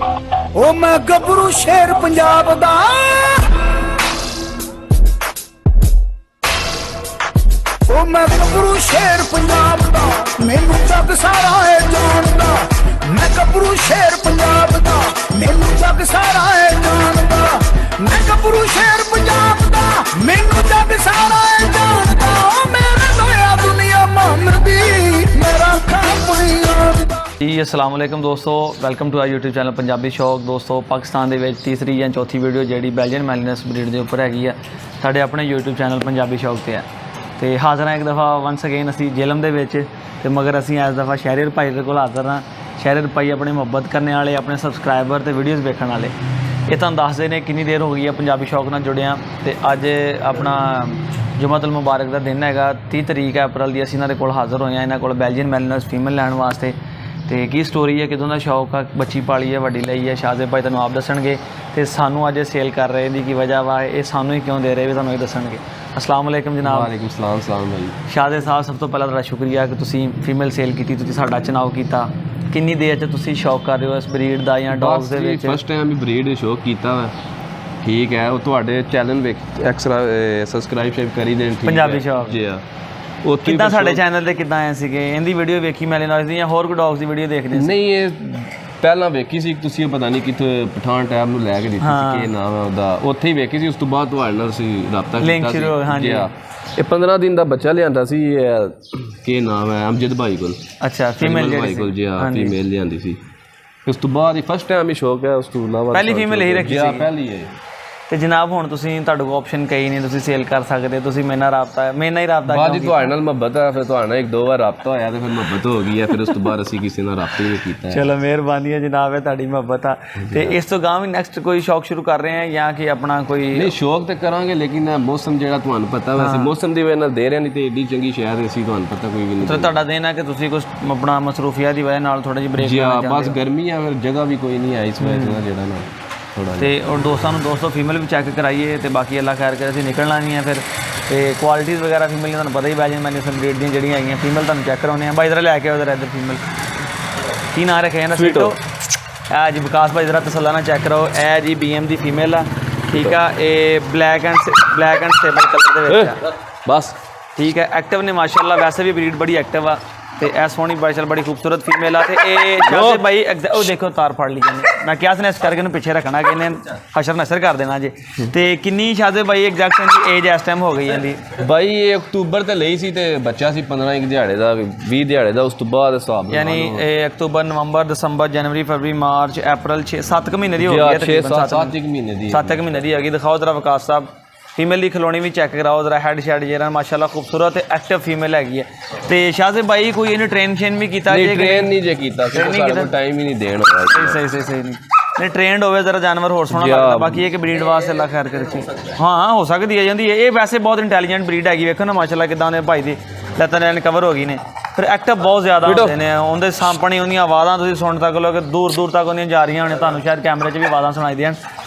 ओ मैं गबरू शेर पंजाब दा, ओ मैं गबरू शेर पंजाब दा, मैनू जग सारा है जानदा। मैं गबरू शेर पंजाब दा, मैनू जग सारा है जानदा। मैं गबरू शेर पंजाब दा, मैनू जग सारा है जानदा। ओ मेरे लोया दुनिया मानदी, मेरा खां पंजाब दा। जी अस्सलाम वालेकुम दोस्तों, welcome to our YouTube channel Punjabi Shauq. दोस्तों पाकिस्तान ਦੇ ਵਿੱਚ ਤੀਸਰੀ ਜਾਂ ਚੌਥੀ ਵੀਡੀਓ ਜਿਹੜੀ ਬੈਲਜੀਅਨ ਮੈਲੀਨਸ ਬਰੀਡ ਦੇ ਉੱਪਰ ਹੈਗੀ ਆ ਸਾਡੇ ਆਪਣੇ YouTube ਚੈਨਲ ਪੰਜਾਬੀ ਸ਼ੌਕ ਤੇ ਹੈ। ਤੇ ਹਾਜ਼ਰ ਹਾਂ ਇੱਕ ਦਫਾ ਵਨਸ ਅਗੇਨ ਅਸੀਂ ਜੇਲਮ ਦੇ ਵਿੱਚ ਤੇ ਮਗਰ ਅਸੀਂ ਇਸ ਦਫਾ ਸ਼ਹਿਰੀਰ ਭਾਈ ਦੇ ਕੋਲ ਹਾਜ਼ਰ ਹਾਂ। ਸ਼ਹਿਰੀਰ ਭਾਈ ਆਪਣੇ ਮੁਹੱਬਤ ਕਰਨ ਵਾਲੇ, ਆਪਣੇ ਸਬਸਕ੍ਰਾਈਬਰ ਤੇ ਵੀਡੀਓਜ਼ ਵੇਖਣ ਵਾਲੇ। ਇਹ ਤੁਹਾਨੂੰ ਦੱਸਦੇ ਨੇ ਕਿੰਨੀ ਦੇਰ ਹੋ ਗਈ ਹੈ ਪੰਜਾਬੀ ਸ਼ੌਕ ਨਾਲ ਜੁੜਿਆ ਤੇ ਅੱਜ ਆਪਣਾ ਜੁਮਾਤੁਲ ਮੁਬਾਰਕ ਦਾ ਦਿਨ ਹੈਗਾ, 30 ਤਰੀਕ ਹੈ ਅਪ੍ਰੈਲ ਦੀ। ਅਸੀਂ ਇਹਨਾਂ ਦੇ ਕੋਲ ਹਾਜ਼ਰ ਹੋਏ ਹਾਂ, ਇਹਨਾਂ ਕੋਲ ਬੈਲਜੀਅਨ ਮੈਲੀਨਸ ਫੀਮੇਲ ਲੈਣ ਵਾਸਤੇ। ਤੇ ਕੀ ਸਟੋਰੀ ਹੈ, ਕਿਦੋਂ ਦਾ ਸ਼ੌਕ ਆ, ਬੱਚੀ ਪਾਲੀ ਹੈ, ਵੱਡੀ ਲਈ ਹੈ। ਸ਼ਾਹਜ਼ੇਬ ਭਾਈ ਤੁਹਾਨੂੰ ਆਪ ਦੱਸਣਗੇ ਤੇ ਸਾਨੂੰ ਅੱਜ ਸੇਲ ਕਰ ਰਹੇ ਦੀ ਕੀ ਵਜ੍ਹਾ ਵਾ, ਇਹ ਸਾਨੂੰ ਹੀ ਕਿਉਂ ਦੇ ਰਹੇ ਵੀ ਤੁਹਾਨੂੰ ਇਹ ਦੱਸਣਗੇ। अस्सलाम वालेकुम जनाब। वालेकुम सलाम। सलाम भाई। शाहज़ेब साहब सब तो पहला तुहाडा शुक्रिया कि तुसीं फीमेल सेल की, तुसीं साडा चुनाव किया। किन्नी देर च तुसीं शौक कर रहे हो इस ब्रीड का या dogs they which? First time breed शौक किया वा, ठीक है। वो तुहाडे चैनल वेख एक्स्ट्रा सबसक्राइब करी देन, ठीक पंजाबी है शौक जी। हाँ कितना साडे चैनल ते कितना आए सीगे? इहदी वीडियो वेखी मैलिनॉइस दी या होर कोई डॉग्स दी वीडियो देखदे सी? नहीं, ये ਪਹਿਲਾਂ ਵੇਖੀ ਸੀ ਤੁਸੀਂ, ਪਤਾ ਨਹੀਂ ਕਿੱਥੇ ਪਠਾਨ ਟੈਬ ਨੂੰ ਲੈ ਕੇ ਦਿੱਤੀ ਸੀ, ਕੀ ਨਾਮ ਹੈ ਉਹਦਾ, ਉੱਥੇ ਹੀ ਵੇਖੀ ਸੀ। ਉਸ ਤੋਂ ਬਾਅਦ ਤੁਹਾਡੇ ਨਾਲ ਅਸੀਂ ਰਾਬਤਾ ਕੀਤਾ ਸੀ। ਹਾਂਜੀ। ਇਹ 15 ਦਿਨ ਦਾ ਬੱਚਾ ਲਿਆਂਦਾ ਸੀ, ਕੀ ਨਾਮ ਹੈ, ਅਮਜਦ ਭਾਈ ਕੋਲ। ਅੱਛਾ, ਫੀਮੇਲ ਭਾਈ ਕੋਲ ਜੀ, ਹਾਂ ਫੀਮੇਲ ਲਿਆਂਦੀ ਸੀ। ਉਸ ਤੋਂ ਬਾਅਦ ਹੀ ਫਸਟ ਟਾਈਮ ਹੀ ਸ਼ੌਕ ਹੈ। ਉਸ ਤੋਂ ਇਲਾਵਾ ਪਹਿਲੀ ਫੀਮੇਲ ਹੀ ਰੱਖੀ ਸੀ? ਪਹਿਲੀ ਹੈ। ਤੇ ਜਨਾਬ ਹੁਣ ਤੁਸੀਂ ਤੁਹਾਡੇ ਕੋਲ ਆਪਸ਼ਨ ਕਈ ਨੇ, ਤੁਸੀਂ ਸੇਲ ਕਰ ਸਕਦੇ, ਤੁਸੀਂ ਮੇਰੇ ਨਾਲ ਰਾਬਤਾ ਹੈ, ਮੇਰੇ ਨਾਲ ਹੀ ਰਾਬਤਾ ਬਾਅਦ ਤੁਹਾਡੇ ਨਾਲ ਮੁਹੱਬਤ ਹੈ, ਫਿਰ ਤੁਹਾਡੇ ਨਾਲ ਇੱਕ ਦੋ ਵਾਰ ਰਾਬਤਾ ਹੋਇਆ ਤੇ ਫਿਰ ਮੁਹੱਬਤ ਹੋ ਗਈ ਹੈ। ਫਿਰ ਉਸ ਤੋਂ ਬਾਅਦ ਅਸੀਂ ਕਿਸੇ ਨਾਲ ਰਾਬਤਾ ਹੀ ਨਹੀਂ ਕੀਤਾ। ਚਲੋ ਮਿਹਰਬਾਨੀ ਹੈ ਜਨਾਬ, ਹੈ ਤੁਹਾਡੀ ਮੁਹੱਬਤ ਆ। ਤੇ ਇਸ ਤੋਂ ਗਾਂ ਵੀ ਨੈਕਸਟ ਕੋਈ ਸ਼ੌਕ ਸ਼ੁਰੂ ਕਰ ਰਹੇ ਆ ਜਾਂ ਕਿ ਆਪਣਾ ਕੋਈ? ਨਹੀਂ, ਸ਼ੌਕ ਤੇ ਕਰਾਂਗੇ, ਲੇਕਿਨ ਮੌਸਮ ਜਿਹੜਾ ਤੁਹਾਨੂੰ ਪਤਾ ਵੈਸੇ ਮੌਸਮ ਦੀ ਵਜ੍ਹਾ ਨਾਲ ਦੇ ਰਹੇ ਨਹੀਂ, ਤੇ ਏਡੀ ਚੰਗੀ ਸ਼ਹਿਰ ਅਸੀਂ ਤੁਹਾਨੂੰ ਪਤਾ ਕੋਈ ਵੀ ਨਹੀਂ। ਤੇ ਤੁਹਾਡਾ ਦੇਣ ਹੈ ਕਿ ਤੁਸੀਂ ਕੁਝ ਆਪਣਾ ਮਸਰੂਫੀਆ ਦੀ ਵਜ੍ਹਾ ਨਾਲ ਥੋੜਾ ਜਿਹਾ ਬ੍ਰੇਕ ਜੀ ਹਾਂ, ਬਸ ਗਰਮੀ ਆ, ਫਿਰ ਜਗ੍ਹਾ ਵੀ ਕੋਈ ਨਹੀਂ ਹੈ ਇਸ ਵਜ੍ਹਾ ਨਾਲ ਜਿਹੜਾ ਨਾ ਥੋੜਾ। ਤੇ ਔਰ ਦੋਸਤਾਂ ਨੂੰ ਦੋਸਤੋ ਫੀਮੇਲ ਵੀ ਚੈੱਕ ਕਰਾਈਏ ਤੇ ਬਾਕੀ ਅੱਲਾ ਖੈਰ ਕਰੇ, ਅਸੀਂ ਨਿਕਲਣਾ ਨਹੀਂ ਹੈ ਫਿਰ। ਤੇ ਕੁਆਲਿਟੀਜ਼ ਵਗੈਰਾ ਫੀਮੇਲ ਦੀਆਂ ਤੁਹਾਨੂੰ ਪਤਾ ਹੀ, ਬੈਲਜੀਅਨ ਮੈਲੀਨਸ ਬਰੀਡ ਦੀਆਂ ਜਿਹੜੀਆਂ ਆਈਆਂ ਫੀਮੇਲ ਤੁਹਾਨੂੰ ਚੈੱਕ ਕਰਾਉਂਦੇ ਆ। ਬਾਈ ਇਧਰ ਲੈ ਕੇ ਆਓ, ਇਧਰ ਫੀਮੇਲ ਕੀ ਨਾਂ ਰੱਖਿਆ ਇਹਨਾਂ? ਸਵੀਟੋ। ਇਹ ਜੀ ਵਿਕਾਸ ਭਾਈ ਜ਼ਰਾ ਤਸੱਲਾ ਨਾਲ ਚੈੱਕ ਕਰਾਓ। ਇਹ ਜੀ BM ਦੀ ਫੀਮੇਲ ਆ, ਠੀਕ ਆ। ਇਹ ਬਲੈਕ ਐਂਡ ਸਟੇਬਲ ਕਲਰ ਦੇ ਵਿੱਚ ਆ ਬਸ, ਠੀਕ ਹੈ। ਐਕਟਿਵ ਨੇ ਮਾਸ਼ਾਅੱਲਾ, ਵੈਸੇ ਵੀ ਬਰੀਡ ਬੜੀ ਐਕਟਿਵ ਆ। ਤੇ ਇਹ ਸੋਹਣੀ ਬਾਈਸ਼ਲ ਬੜੀ ਖੂਬਸੂਰਤ ਫੀਮੇਲ ਆ। ਤੇ ਇਹ ਸ਼ਾਹਜ਼ੇਬ ਭਾਈ ਉਹ ਦੇਖੋ ਤਾਰ ਫੜ ਲਈ ਜਾਂਦੇ, ਮੈਂ ਕਿਹਾ ਸੀ ਨਾ ਇਸ ਕਰਕੇ ਇਹਨੂੰ ਪਿੱਛੇ ਰੱਖਣਾ ਕਿ ਇਹਨੇ ਹਸ਼ਰ ਨਸ਼ਰ ਕਰ ਦੇਣਾ ਜੇ। ਤੇ ਕਿੰਨੀ ਸ਼ਾਹਜ਼ੇਬ ਭਾਈ ਐਗਜ਼ੈਕਟ ਇਹਦੀ ਏਜ ਇਸ ਟਾਈਮ ਹੋ ਗਈ ਜਾਂਦੀ? ਬਾਈ ਇਹ ਅਕਤੂਬਰ ਤੇ ਲਈ ਸੀ ਤੇ ਬੱਚਾ ਸੀ 15 ਇੱਕ ਦਿਹਾੜੇ ਦਾ, 20 ਦਿਹਾੜੇ ਦਾ। ਉਸ ਤੋਂ ਬਾਅਦ ਹਿਸਾਬ ਯਾਨੀ ਇਹ ਅਕਤੂਬਰ, ਨਵੰਬਰ, ਦਸੰਬਰ, ਜਨਵਰੀ, ਫਰਵਰੀ, ਮਾਰਚ, ਅਪ੍ਰੈਲ 7 ਕੁ ਮਹੀਨੇ ਦੀ ਹੋ ਗਈ ਹੈ ਤਕਰੀਬਨ। 7 ਮਹੀਨੇ ਦੀ, 7 ਕੁ ਮਹੀਨੇ ਦੀ ਹੈਗੀ। ਦਿਖਾਓ ਜ਼ਰਾ ਵਿਕਾਸ ਸਾਹਿਬ ਫੀਮੇਲ ਦੀ ਖਲੋਣੀ ਵੀ ਚੈੱਕ ਕਰਾਓ ਜ਼ਰਾ, ਹੈਡ ਸ਼ੈਡ ਜਿਹੜਾ ਮਾਸ਼ਾਅੱਲਾ ਖੂਬਸੂਰਤ ਤੇ ਐਕਟਿਵ ਫੀਮੇਲ ਹੈਗੀ ਹੈ। ਤੇ ਸ਼ਾਹਜ਼ੇਬ ਭਾਈ ਕੋਈ ਇਹਨੂੰ ਟ੍ਰੇਨ ਵੀ ਕੀਤਾ? ਟ੍ਰੇਨ ਨਹੀਂ ਜੇ ਕੀਤਾ, ਟਾਈਮ ਹੀ ਨਹੀਂ ਦੇਣ ਹੋਇਆ। ਸਹੀ ਨਹੀਂ ਟ੍ਰੇਨਡ ਹੋਵੇ ਜ਼ਰਾ ਜਾਨਵਰ ਹੋਰ ਸੋਹਣਾ ਲੱਗਦਾ। ਬਾਕੀ ਇਹ ਕਿ ਬਰੀਡ ਵਾਸਤੇ ਅੱਲਾ ਖੈਰ ਕਰੇ। ਹਾਂ ਹੋ ਸਕਦੀ ਹੈ ਜਾਂਦੀ ਹੈ। ਇਹ ਵੈਸੇ ਬਹੁਤ ਇੰਟੈਲੀਜੈਂਟ ਬਰੀਡ ਹੈਗੀ, ਵੇਖੋ ਨਾ ਮਾਸ਼ਾਅੱਲਾ ਕਿੱਦਾਂ ਦੇ ਭਾਈ ਦੀ ਲੱਤਾਂ ਲੈਣ ਕਵਰ ਹੋ ਗਈ ਨੇ। ਫਿਰ ਐਕਟਿਵ ਬਹੁਤ ਜ਼ਿਆਦਾ ਹੁੰਦੇ ਨੇ, ਉਹਦੇ ਸਾਹਮਣੇ ਉਹਦੀਆਂ ਆਵਾਜ਼ਾਂ ਤੁਸੀਂ ਸੁਣ ਸਕਦੇ ਹੋ ਕਿ ਦੂਰ ਦੂਰ ਤੱਕ ਉਹਦੀਆਂ ਜਾ ਰਹੀਆਂ ਹੋਣੇ, ਤੁਹਾਨੂੰ ਸ਼ਾਇਦ ਕੈਮਰੇ 'ਚ ਵੀ ਆਵਾਜ਼ਾਂ ਸੁਣਾਈ ਦੇਣ।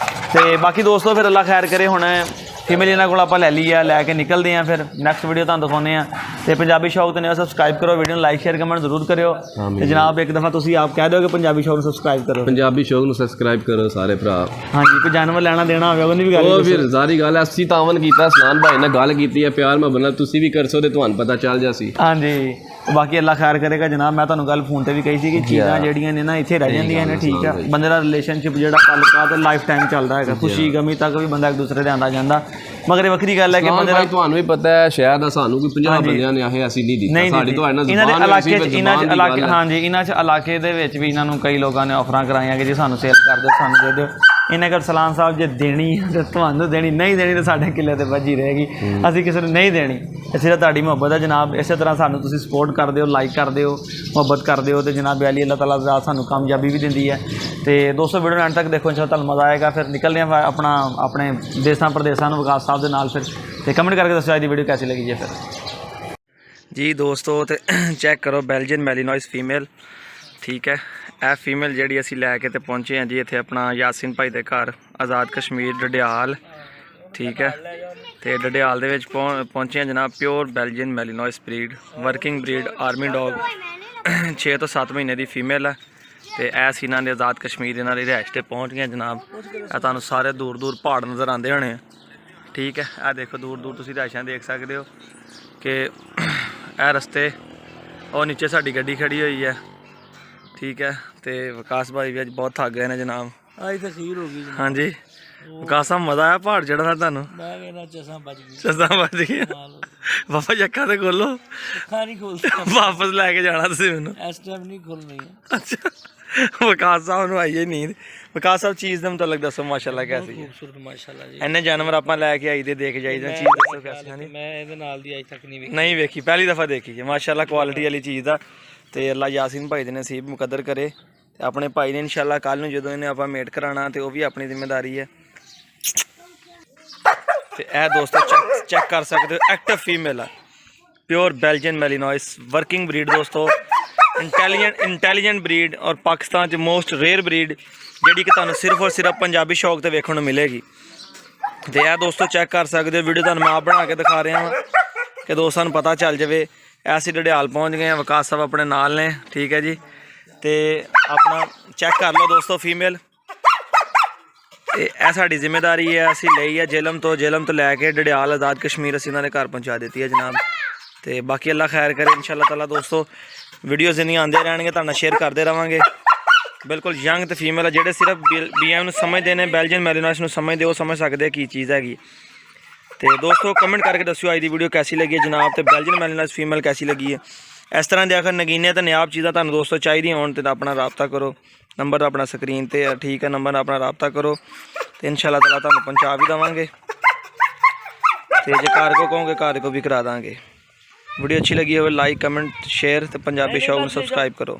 ਤੇ ਬਾਕੀ ਦੋਸਤੋ ਫਿਰ ਅੱਲਾ ਖੈਰ ਕਰੇ। ਹੁਣ ਫੀਮੇਲ ਇਹਨਾਂ ਕੋਲ ਆਪਾਂ ਲੈ ਲਈ ਆ, ਲੈ ਕੇ ਨਿਕਲਦੇ ਹਾਂ ਫਿਰ ਨੈਕਸਟ ਵੀਡੀਓ ਤੁਹਾਨੂੰ ਦਿਖਾਉਂਦੇ ਹਾਂ। ਤੇ ਪੰਜਾਬੀ ਸ਼ੌਕ ਤੇ ਨੇ ਸਬਸਕ੍ਰਾਈਬ ਕਰੋ, ਵੀਡੀਓ ਨੂੰ ਲਾਈਕ ਸ਼ੇਅਰ ਕਮੈਂਟ ਜ਼ਰੂਰ ਕਰਿਓ। ਤੇ ਜਨਾਬ ਇੱਕ ਦਫਾ ਤੁਸੀਂ ਆਪ ਕਹਿ ਦਿਓ ਕਿ ਪੰਜਾਬੀ ਸ਼ੌਕ ਨੂੰ ਸਬਸਕ੍ਰਾਈਬ ਕਰੋ। ਪੰਜਾਬੀ ਸ਼ੌਕ ਨੂੰ ਸਬਸਕ੍ਰਾਈਬ ਕਰੋ ਸਾਰੇ ਭਰਾ। ਹਾਂਜੀ, ਕੋਈ ਜਾਨਵਰ ਲੈਣਾ ਦੇਣਾ ਹੋਵੇ ਉਹਦੀ ਵੀ ਗੱਲ, ਉਹ ਫਿਰ ਸਾਰੀ ਗੱਲ ਅਸੀਂ ਤਾਵਨ ਕੀਤਾ, ਸਨਾਨ ਭਾਈ ਨਾਲ ਗੱਲ ਕੀਤੀ ਹੈ, ਪਿਆਰ ਮੁਹੱਬਤ ਨਾਲ ਤੁਸੀਂ ਵੀ ਕਰ ਸਕਦੇ, ਤੁਹਾਨੂੰ ਪਤਾ ਚੱਲ ਜਾ ਸੀ। ਹਾਂਜੀ, ਬਾਕੀ ਅੱਲਾ ਖੈਰ ਕਰੇਗਾ ਜਨਾਬ। ਮੈਂ ਤੁਹਾਨੂੰ ਗੱਲ ਫੋਨ ਤੇ ਵੀ ਕਹੀ ਸੀ ਕਿ ਚੀਜ਼ਾਂ ਜਿਹੜੀਆਂ ਨੇ ਨਾ ਇੱਥੇ ਰਹਿ ਜਾਂਦੀਆਂ ਨੇ, ਠੀਕ ਆ। ਬੰਦੇ ਦਾ ਰਿਲੇਸ਼ਨਸ਼ਿਪ ਜਿਹੜਾ ਤਾਲੁਕਾਤ ਲਾਈਫ ਟਾਈਮ ਚੱਲਦਾ ਹੈਗਾ, ਖੁਸ਼ੀ ਗਮੀ ਤੱਕ ਵੀ ਬੰਦਾ ਇੱਕ ਦੂਸਰੇ ਦੇ ਆਉਂਦਾ ਜਾਂਦਾ। ਮਗਰ ਇਹ ਵੱਖਰੀ ਗੱਲ ਹੈ ਕਿ ਬੰਦੇ ਦਾ ਤੁਹਾਨੂੰ ਵੀ ਪਤਾ ਹੈ ਸ਼ਾਇਦ ਸਾਨੂੰ ਕੋਈ 50 ਬੰਦਿਆਂ ਨੇ ਆਹੇ ਅਸੀਂ ਨਹੀਂ ਦਿੱਤਾ, ਸਾਡੀ ਤੁਹਾਡੇ ਨਾਲ ਇਹਨਾਂ ਦੇ ਇਲਾਕੇ 'ਚ ਇਹਨਾਂ 'ਚ ਇਲਾਕੇ ਦੇ ਵਿੱਚ ਵੀ ਇਹਨਾਂ ਨੂੰ ਕਈ ਲੋਕਾਂ ਨੇ ਆਫਰਾਂ ਕਰਾਈਆਂ ਕਿ ਜੇ ਸਾਨੂੰ ਸੇਲ ਕਰ ਦਿਓ, ਸਾਨੂੰ ਦੇ ਦਿਓ। ਇਹਨਾਂ ਕੋਲ ਸਲਾਮ ਸਾਹਿਬ ਜੇ ਦੇਣੀ ਹੈ ਤਾਂ ਤੁਹਾਨੂੰ ਦੇਣੀ, ਨਹੀਂ ਦੇਣੀ ਤਾਂ ਸਾਡੇ ਕਿੱਲੇ ਤੇ ਵੱਜੀ ਰਹੇਗੀ। ਅਸੀਂ ਕਿਸੇ ਨੂੰ ਨਹੀਂ ਦੇਣੀ। ਇਹ ਸਿਰਫ ਤੁਹਾਡੀ ਮੁਹੱਬਤ ਹੈ ਜਨਾਬ। ਇਸੇ ਤਰ੍ਹਾਂ ਸਾਨੂੰ ਤੁਸੀਂ ਸਪੋਰਟ ਕਰਦੇ ਹੋ, ਲਾਈਕ ਕਰਦੇ ਹੋ, ਮੁਹੱਬਤ ਕਰਦੇ ਹੋ। ਤੇ ਜਨਾਬ ਅਲੀ ਅੱਲਾਹ ਤਾਲਾ ਦਾ ਸਾਨੂੰ ਕਾਮਯਾਬੀ ਵੀ ਦਿੰਦੀ ਹੈ। ਤੇ ਦੋਸਤੋ ਵੀਡੀਓ ਐਂਡ ਤੱਕ ਦੇਖੋ, ਇੰਸ਼ਾਅੱਲਾ ਤੁਹਾਨੂੰ ਮਜ਼ਾ ਆਏਗਾ। ਫਿਰ ਨਿਕਲਦੇ ਹਾਂ ਆਪਣੇ ਦੇਸਾਂ ਪ੍ਰਦੇਸਾਂ ਨੂੰ ਵਿਕਾਸ ਸਾਹਿਬ ਦੇ ਨਾਲ ਫਿਰ। ਤੇ ਕਮੈਂਟ ਕਰਕੇ ਦੱਸੋ ਅੱਜ ਦੀ ਵੀਡੀਓ ਕੈਸੀ ਲੱਗੀ ਜੇ ਫਿਰ। ਜੀ ਦੋਸਤੋ ਤੇ ਚੈੱਕ ਕਰੋ ਬੈਲਜੀਅਨ ਮੈਲੀਨॉइस ਫੀਮੇਲ, ਠੀਕ ਹੈ। ਇਹ ਫੀਮੇਲ ਜਿਹੜੀ ਅਸੀਂ ਲੈ ਕੇ ਤੇ ਪਹੁੰਚੇ ਹਾਂ ਜੀ ਇੱਥੇ ਆਪਣਾ ਯਾਸਿਨ ਭਾਈ ਦੇ ਘਰ, ਆਜ਼ਾਦ ਕਸ਼ਮੀਰ ਡਡਿਆਲ, ਠੀਕ ਹੈ। ਤੇ ਡਡਿਆਲ ਦੇ ਵਿੱਚ ਪਹੁੰਚੇ ਹਾਂ ਜਨਾਬ। Pure Belgian Malinois breed, working breed, army dog, 6 ਤੋਂ 7 ਮਹੀਨੇ ਦੀ ਫੀਮੇਲ ਹੈ। ਤੇ ਇਹ ਸੀ ਇਹਨਾਂ ਦੇ ਆਜ਼ਾਦ ਕਸ਼ਮੀਰ ਇਹਨਾਂ ਦੀ ਰਿਹਾਇਸ਼ ਤੇ ਪਹੁੰਚ ਗਏ ਜਨਾਬ। ਇਹ ਤੁਹਾਨੂੰ ਸਾਰੇ ਦੂਰ ਦੂਰ ਪਹਾੜ ਨਜ਼ਰ ਆਉਂਦੇ ਹੋਣੇ ਆ, ਠੀਕ ਹੈ। ਇਹ ਦੇਖੋ ਦੂਰ ਦੂਰ ਤੁਸੀਂ ਰਿਹਾਇਸ਼ਾਂ ਦੇਖ ਸਕਦੇ ਹੋ ਕਿ ਇਹ ਰਸਤੇ ਉਹ ਨੀਚੇ ਸਾਡੀ ਗੱਡੀ ਖੜੀ ਹੋਈ ਹੈ, ਠੀਕ ਹੈ। ਤੇ ਵਿਕਾਸ ਭਾਈ ਵੀ ਅੱਜ ਬਹੁਤ ਥੱਕ ਗਏ ਨੇ ਜਨਾਬ। ਅੱਜ ਤਾਂ ਖੀਰ ਹੋ ਗਈ ਜੀ। ਹਾਂਜੀ ਵਿਕਾਸ ਸਾਹਿਬ ਮਜ਼ਾ ਆਇਆ ਪਹਾੜ ਚੜ੍ਹਨ ਦਾ ਤੁਹਾਨੂੰ? ਮੈਂ ਕਹਿੰਦਾ ਚਸਾਂ ਬਚ ਗਈ। ਚਸਾਂ ਵੱਜ ਗਈਆਂ ਬਾਬਾ ਜੱਕਾ ਤੇ ਖੋਲੋ, ਅੱਖਾਂ ਨਹੀਂ ਖੁੱਲਦੀ, ਵਾਪਸ ਲੈ ਕੇ ਜਾਣਾ ਤੁਸੀਂ ਮੈਨੂੰ। ਇਸ ਟਾਈਮ ਨਹੀਂ ਖੁੱਲ ਰਹੀਆਂ। ਅੱਛਾ ਵਿਕਾਸ ਸਾਹਿਬ ਨੂੰ ਆਈ ਨੀਂਦ। ਵਿਕਾਸ ਸਾਹਿਬ ਚੀਜ਼ ਦੇ ਮੁਤਲਕ ਦੱਸੋ ਮਾਸ਼ਾਅੱਲਾ ਕੈਸੀ ਹੈ? ਖੂਬਸੂਰਤ ਮਾਸ਼ਾਅੱਲਾ ਜੀ। ਇੰਨੇ ਜਾਨਵਰ ਆਪਾਂ ਲੈ ਕੇ ਆਈ ਦੇ ਦੇਖ ਜਾਈਦਾ, ਚੀਜ਼ ਦੱਸੋ ਕੈਸੀ ਹੈ? ਮੈਂ ਇਹਦੇ ਨਾਲ ਦੀ ਅੱਜ ਤੱਕ ਨਹੀਂ ਵੇਖੀ। ਨਹੀਂ ਵੇਖੀ, ਪਹਿਲੀ ਦਫਾ ਦੇਖੀ ਹੈ ਮਾਸ਼ਾਅੱਲਾ, ਕੁਆਲਿਟੀ ਵਾਲੀ ਚੀਜ਼ ਦਾ। ਤੇ ਅੱਲਾ ਯਾਸੀਨ ਭਾਈ ਦੇ ਨਸੀਬ ਮੁਕੱਦਰ ਕਰੇ। ਤੇ ਆਪਣੇ ਭਾਈ ਨੇ ਇਨਸ਼ਾਅੱਲਾ ਕੱਲ ਨੂੰ ਜਦੋਂ ਇਹਨੇ ਆਪਾਂ ਮੇਟ ਕਰਾਉਣਾ ਤੇ ਉਹ ਵੀ ਆਪਣੀ ਜ਼ਿੰਮੇਵਾਰੀ ਹੈ। ਤੇ ਇਹ ਦੋਸਤੋ ਚੈੱਕ ਕਰ ਸਕਦੇ ਹੋ, ਐਕਟਿਵ ਫੀਮੇਲ ਹੈ, प्योर बेल्जियन मैलिनॉइस वर्किंग ब्रीड दोस्तों, इंटैलीजेंट ब्रीड और पाकिस्तान च मोस्ट रेयर ब्रीड जी कि तुहानूं सिर्फ और सिर्फ पंजाबी शौक ते वेखण नूं मिलेगी। तो यह दोस्तों चेक कर सकते हो, वीडियो तुहानूं मैं आप बना के दिखा रहा हाँ कि दोस्तों पता चल जाए। ऐसी डडियाल पहुँच गए हैं, विकास साहब अपने नाल ने, ठीक है जी। तो अपना चेक कर लो दोस्तों फीमेल। ਇਹ ਸਾਡੀ ਜ਼ਿੰਮੇਵਾਰੀ ਹੈ, ਅਸੀਂ ਲਈ ਹੈ ਜੇਲਮ ਤੋਂ ਲੈ ਕੇ ਡਡਿਆਲ ਆਜ਼ਾਦ ਕਸ਼ਮੀਰ ਅਸੀਂ ਇਹਨਾਂ ਦੇ ਘਰ ਪਹੁੰਚਾ ਦਿੱਤੀ ਹੈ ਜਨਾਬ। ਤੇ ਬਾਕੀ ਅੱਲਾ ਖੈਰ ਕਰੇ ਇਨਸ਼ਾਅੱਲਾ ਤਾਲਾ ਦੋਸਤੋ, ਵੀਡੀਓਜ਼ ਇੰਨੀਆਂ ਆਉਂਦੇ ਰਹਿਣਗੇ, ਤੁਹਾਨੂੰ ਸ਼ੇਅਰ ਕਰਦੇ ਰਵਾਂਗੇ। ਬਿਲਕੁਲ ਯੰਗ ਤੇ ਫੀਮੇਲ ਹੈ, ਜਿਹੜੇ ਸਿਰਫ BM ਨੂੰ ਸਮਝਦੇ ਨੇ, ਬੈਲਜੀਅਨ ਮੈਲਿਨੋਇਸ ਨੂੰ ਸਮਝਦੇ, ਉਹ ਸਮਝ ਸਕਦੇ ਕੀ ਚੀਜ਼ ਹੈਗੀ। ਤੇ ਦੋਸਤੋ ਕਮੈਂਟ ਕਰਕੇ ਦੱਸਿਓ ਅੱਜ ਦੀ ਵੀਡੀਓ ਕੈਸੀ ਲੱਗੀ ਹੈ ਜਨਾਬ, ਤੇ ਬੈਲਜੀਅਨ ਮੈਲਿਨੋਇਸ ਫੀਮੇਲ ਕੈਸੀ ਲੱਗੀ ਹੈ। ਇਸ ਤਰ੍ਹਾਂ ਦੇ ਆਖਰ ਨਗੀਨੇ ਤੇ ਨਿਆਬ ਚੀਜ਼ਾਂ ਤੁਹਾਨੂੰ ਦੋਸਤੋ ਚਾਹੀਦੀਆਂ ਹੋਣ ਤੇ ਆਪਣਾ ਰਾਬਤਾ ਕਰੋ, ਨੰਬਰ ਆਪਣਾ ਸਕਰੀਨ ਤੇ ਹੈ, ਠੀਕ ਹੈ। ਨੰਬਰ ਆਪਣਾ ਰਾਬਤਾ ਕਰੋ ਤੇ ਇਨਸ਼ਾਅੱਲਾ ਤਾਲਾ ਤੁਹਾਨੂੰ ਪਹੁੰਚਾ ਵੀ ਦੇਵਾਂਗੇ। ਤੇ ਜੇ ਘਰ ਕੋ ਕਹੋਗੇ ਘਰ ਕੋ ਵੀ ਕਰਾ ਦਾਂਗੇ। वीडियो अच्छी लगी हो लाइक कमेंट शेयर तो पंजाबी शौक में सब्सक्राइब करो।